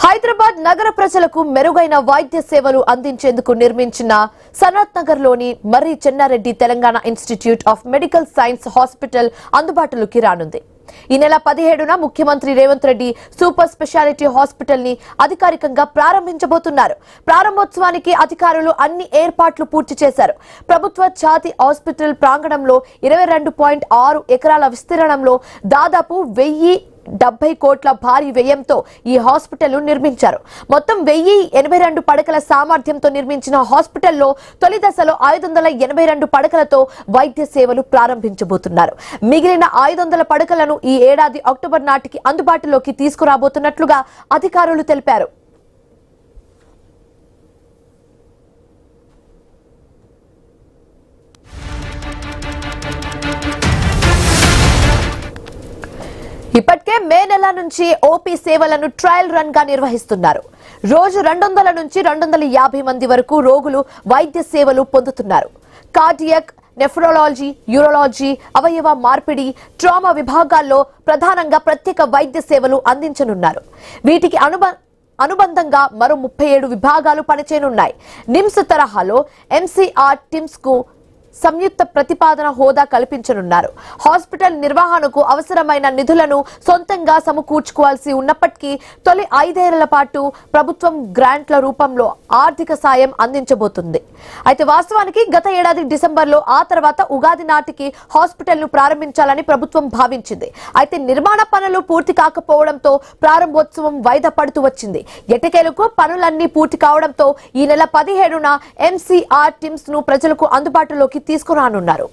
హైదరాబాద్ నగర ప్రజలకు మెరుగైన వైద్య సేవలు అందించేందుకు నిర్మించిన సనత్ నగర్ లోని Marri Chenna Reddy Telangana institute of medical science hospital అందుబాటులోకి రానుంది. ఈ నెల 17న ముఖ్యమంత్రి Revanth Reddy super speciality hospital ని అధికారికంగా ప్రారంభించబోతున్నారు. ప్రారంభోత్సవానికి అధికారులు అన్ని ఏర్పాట్లు పూర్తి చేశారు. ప్రభుత్వ ఛాతీ హాస్పిటల్ ప్రాంగణంలో 22.6 ఎకరాల విస్తీర్ణంలో దాదాపు 1070 కోట్ల భారీ వ్యయంతో ఈ హాస్పిటల్ నిర్మించారు. మొత్తం 1082 పడకల సామర్థ్యంతో నిర్మించిన హాస్పిటల్లో తొలి దశలో 582 పడకలతో వైద్య సేవలు ప్రారంభించబోతున్నారు. మిగిలిన 500 పడకలను ఈ ఏడాది అక్టోబర్ నాటికి అందుబాటులోకి తీసుకురాబోతున్నట్లుగా అధికారులు తెలిపారు. ఇప్పటికే మే నెల నుంచి ఓపీ సేవలను ట్రయల్ రన్ గా నిర్వహిస్తున్నారు. రోజు 200 నుంచి 250 మంది వరకు రోగులు వైద్య సేవలు పొందుతున్నారు. కార్డియాక్, నెఫ్రాలజీ, యూరాలజీ, అవయవ మార్పిడి, ట్రామా విభాగాల్లో ప్రధానంగా ప్రత్యేక వైద్య సేవలు అందించనున్నారు. వీటికి అనుబంధంగా మరో 37 విభాగాలు పనిచేయనున్నాయి. నిమ్స్ తరహాలో ఎంసీఆర్ టిమ్స్ కు సంయుక్త ప్రతిపాదన హోదా కల్పించనున్నారు. హాస్పిటల్ నిర్వహణకు అవసరమైన నిధులను సొంతంగా సమకూర్చుకోవాల్సి ఉన్నప్పటికీ తొలి 5 ఏళ్ల పాటు ప్రభుత్వం గ్రాంట్ల రూపంలో ఆర్థిక సాయం అందించబోతుంది. అయితే వాస్తవానికి గత ఏడాది డిసెంబర్లో ఆ తర్వాత ఉగాది నాటికి హాస్పిటల్ ను ప్రారంభించాలని ప్రభుత్వం భావించింది. అయితే నిర్మాణ పనులు పూర్తి కాకపోవడంతో ప్రారంభోత్సవం వాయిదా పడుతూ వచ్చింది. ఎట్టకేలకు పనులన్నీ పూర్తి కావడంతో ఈ నెల 17న ఎంసీఆర్ టిమ్స్ ను ప్రజలకు అందుబాటులోకి తీసుకురానున్నారు.